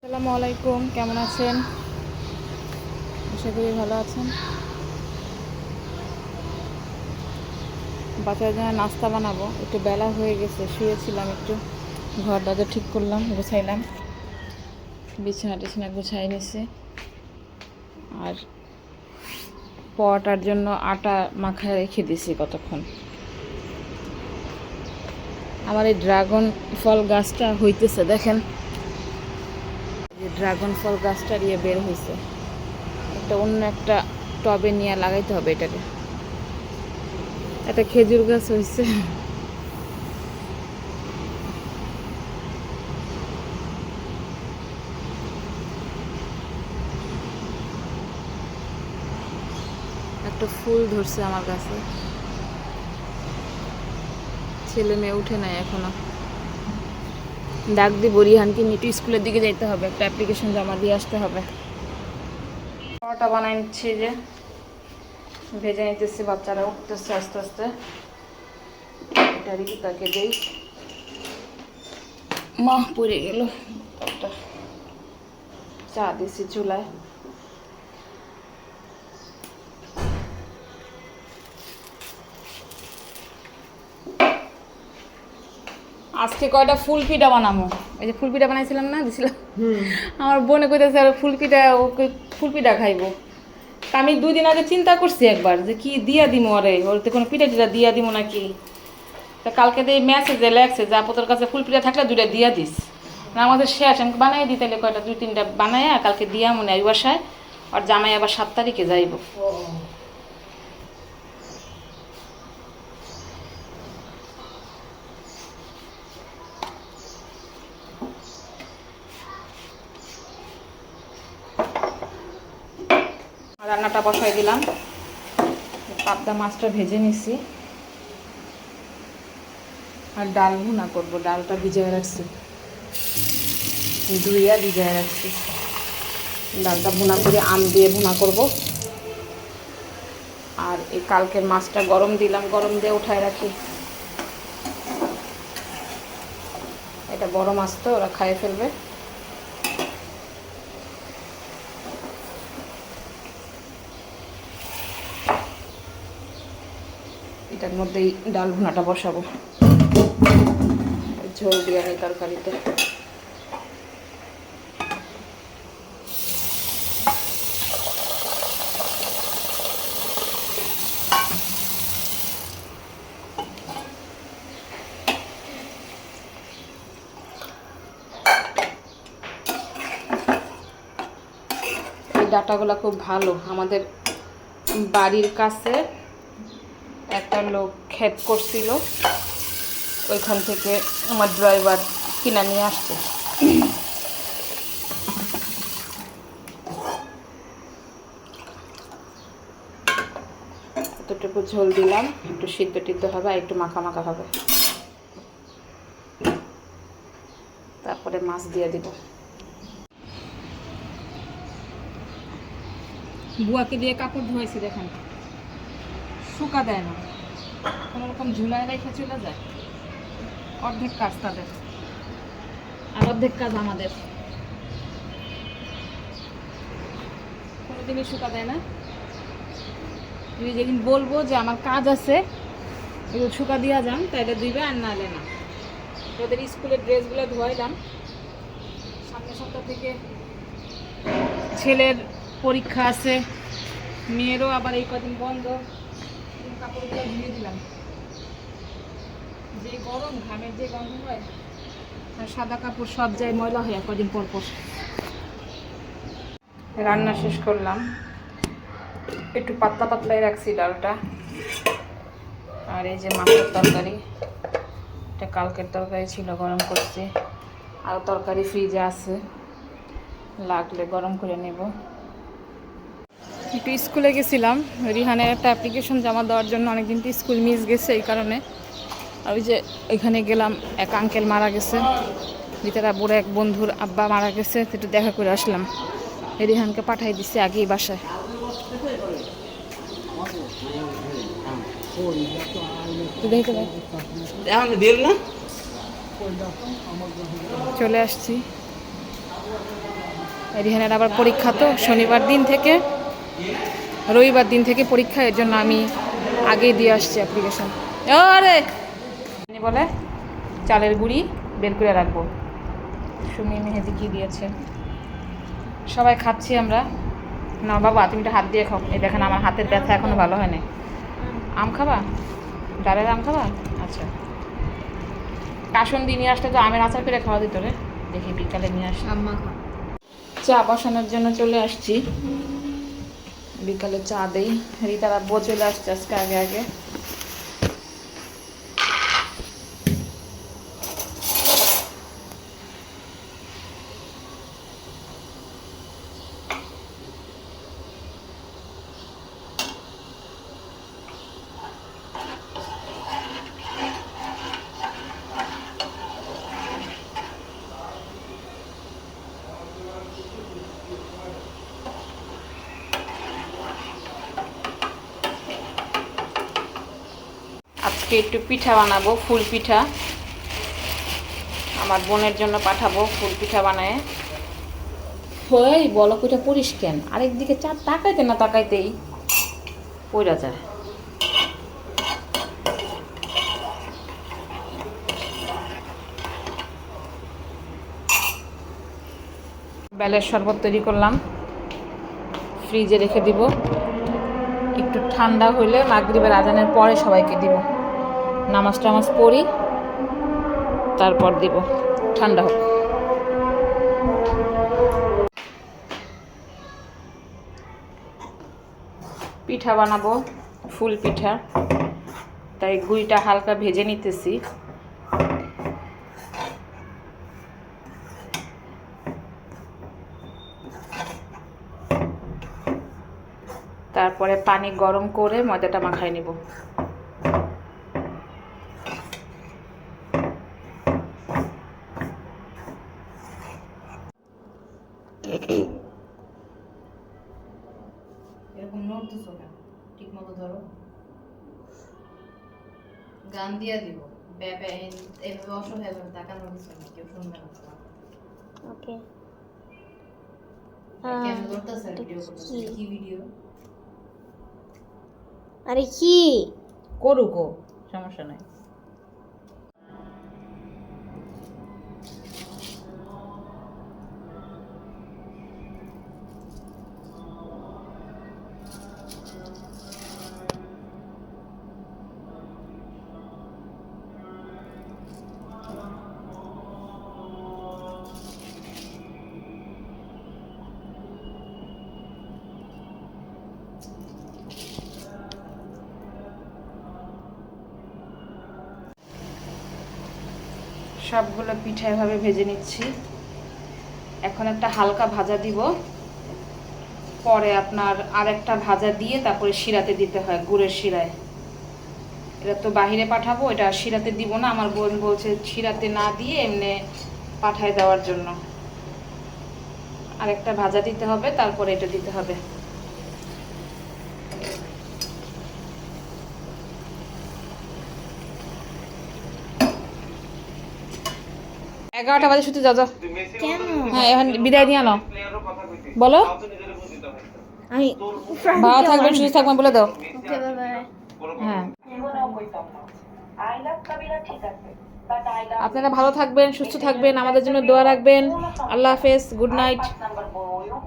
আসসালামু আলাইকুম, কেমন আছেন? আশা করি ভালো আছেন। বাচ্চার জন্য নাস্তা বানাবো, একটু বেলা হয়ে গেছে, শুয়েছিলাম একটু, ঘর দরজা ঠিক করলাম, গুছাইলাম, বিছানা টিছানা গুছাই নিছি। আর পরোটার জন্য আটা মাখায় রেখে দিছি কতক্ষণ। আমার এই ড্রাগন ফল গাছটা হইতেছে, দেখেন যে ড্রাগন ফল গাছটা দিয়ে বের হয়েছে। অন্য একটা টবে নিয়ে লাগাইতে হবে এটাকে। একটা খেজুর গাছ হয়েছে। একটা ফুল ধরছে আমার কাছে। ছেলে মেয়ে উঠে নাই এখনো। ডাক দিব রিহানকে, মিটু স্কুলের দিকে যেতে হবে, একটা অ্যাপ্লিকেশন জমা দিয়ে আসতে হবে। পরোটা বানাই নিচ্ছি, যে ভেজে নিতেছি, বাচ্চারা উঠতেছে আস্তে আস্তে। এটা রেখে তাকে দেই। মা পড়ে গেল, একটা চা দিছি চুলায়। আজকে কয়টা ফুল পিঠা বানাবো। এই যে ফুল পিঠা বানাইছিলাম না, দিছিলাম। আমার বোনে কইতেছে আর ফুল পিঠা, ওকে ফুল পিঠা খাইবো। তা আমি 2 দিন আগে চিন্তা করছি একবার যে কি দিয়া দিমো, আরে ওর তো কোনো পিঠা টিঠা দিয়া দিমো নাকি। তা কালকে দিয়ে মেসেজে লেগছে যে আপু তোর কাছে ফুল পিঠা থাকলে 2টা দিয়া দিস। না আমাদের শেষ, আমি বানাই দিই তাহলে কয়টা 2-3টা বানাইয়া কালকে দিয়া মনে হয় বাসায়। আর জামাই আবার 7 তারিখে যাইব। রান্নাটা বসাই দিলাম, পাবদা মাছটা ভেজে নিছি, আর ডাল ভুনা করবো। ডালটা ভিজিয়ে রাখছি, ধুইয়া ভিজিয়ে রাখছি। ডালটা ভুনা করে আম দিয়ে ভুনা করব। আর এই কালকের মাছটা গরম দিলাম, গরম দিয়ে উঠায় রাখি। এটা বড় মাছ তো, ওরা খাইয়ে ফেলবে। এটার মধ্যেই ডাল ভুনাটা বসাবো, ঝোল দিয়ে নেই তরকারিতে। এই ডাটাগুলো খুব ভালো। আমাদের বাড়ির কাছে একটা লোক ক্ষেত করছিল, ওইখান থেকে আমার ড্রাইভার কিনা নিয়ে আসছে। এতটুকু ঝোল দিলাম, একটু সিদ্ধ টিদ্ধ হবে আর একটু মাখা মাখা হবে। তারপরে মাছ দিয়ে দিব। বুয়াকে দিয়ে কাপড় ধুয়েছি, দেখেন শুকা দেয় না, কোনোরকম ঝুলায় রেখে চলে যায়। অর্ধেক কাজ তাদের আর অর্ধেক কাজ আমাদের। কোনোদিনই শুকা দেয় না। তুমি যেদিন বলবো যে আমার কাজ আছে, এগুলো শুকা দিয়া যান, তাইলে দিবে, আর নাহলে না। ওদের স্কুলের ড্রেসগুলো ধোয়াইলাম। সামনের সপ্তাহ থেকে ছেলের পরীক্ষা আছে, মেয়েরও আবার এই কদিন বন্ধ। কাপড়গুলো ধুয়ে দিলাম। যে গরম, ঘামের যে গন্ধ হয়, আর সাদা কাপড় সব যায় ময়লা হয় কদিন পর পর। রান্না শেষ করলাম, একটু পাতলা পাতলাই রাখছি ডালটা। আর এই যে মাছের তরকারি, এটা কালকের তরকারি ছিল, গরম করছি। আর তরকারি ফ্রিজে আছে, লাগলে গরম করে নেব। একটু স্কুলে গেছিলাম, রিহানের একটা অ্যাপ্লিকেশন জমা দেওয়ার জন্য। অনেকদিন তো স্কুল মিস গেছে, এই কারণে। আর ওই যে এখানে গেলাম, এক আঙ্কেল মারা গেছে, ভিতরে বুড়ো এক বন্ধুর আব্বা মারা গেছে, একটু দেখা করে আসলাম। রিহানকে পাঠাই দিচ্ছে আগেই বাসায়। চলে আসছি। রিহানের আবার পরীক্ষা, তো শনিবার দিন থেকে রবিবার দিন থেকে পরীক্ষা, এর জন্য আমি আগেই দিয়ে আসছি অ্যাপ্লিকেশন। আরে বলে চালের গুঁড়ি বের করে রাখবো। সুমি মেহেদি কি দিয়েছে, সবাই খাচ্ছি আমরা। না বাবা তুমি একটু হাত দিয়ে খাও, এই দেখেন আমার হাতের ব্যথা এখনো ভালো হয়নি। আম খাবা? ডালের আম খাবা? আচ্ছা, কাসুন্দি নিয়ে আসলে তো আমের আচার করে খাওয়া দিত রে, দেখি বিকালে নিয়ে আসি। চা বসানোর জন্য চলে আসছি, বিকালে চা দেই। রিতার আব্বু চলে আসছে আজকে আগে আগে। আজকে একটু পিঠা বানাবো, ফুল পিঠা। আমার বোনের জন্য পাঠাবো ফুল পিঠা বানায়। হই বলো কইটা পড়িস কেন? আরেকদিকে চাপ তাকাইতে না তাকাইতেই পড়া যায়। বেলের শরবত তৈরি করলাম, ফ্রিজে রেখে দিব। একটু ঠান্ডা হইলে মাগরিবের আজানের পরে সবাইকে দিব। নামাজ টামাজ পড়ি তারপর দিব, ঠান্ডা হোক। পিঠা বানাবো, ফুল পিঠা, তাই গুঁড়িটা হালকা ভেজে নিতেছি। তারপরে পানি গরম করে ময়দাটা মাখাই নিব। এরকম নড়তেছো কেন? ঠিক মতো ধরো, গান দিয়া দিব। এভাবে অসহায় তাকানোর কিছু নেই, কেউ শুনবে না। ওকে কেন ধরতেছে? ভিডিও করতেছে, কি ভিডিও? আরে কি করুক, সমস্যা নাই। সবগুলো পিঠা এভাবে ভেজে নিচ্ছি। এখন একটা হালকা ভাজা দিব, পরে আপনার আরেকটা ভাজা দিয়ে তারপরে শিরাতে দিতে হয়, গুড়ের শিরায়। এটা তো বাহিরে পাঠাবো, এটা শিরাতে দিব না। আমার বোন বলছে শিরাতে না দিয়ে এমনি পাঠায় দেওয়ার জন্য। আরেকটা ভাজা দিতে হবে, তারপরে এটা দিতে হবে। 11টা বাজে শুতে যাও। কেন? হ্যাঁ এখন বিদায় নিয়ে আনো, বলো। আমি ভালো থাকবেন, সুস্থ থাকবেন বলে দাও। Okay bye bye. হ্যাঁ, আপনারা ভালো থাকবেন, সুস্থ থাকবেন, আমাদের জন্য দোয়া রাখবেন। আল্লাহ হাফেজ, good night,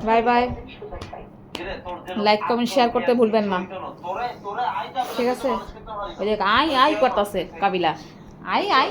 bye bye. Like comment share করতে ভুলবেন না, ঠিক আছে? ওই যে আই আই করতেছে কাবিলা, আই আই।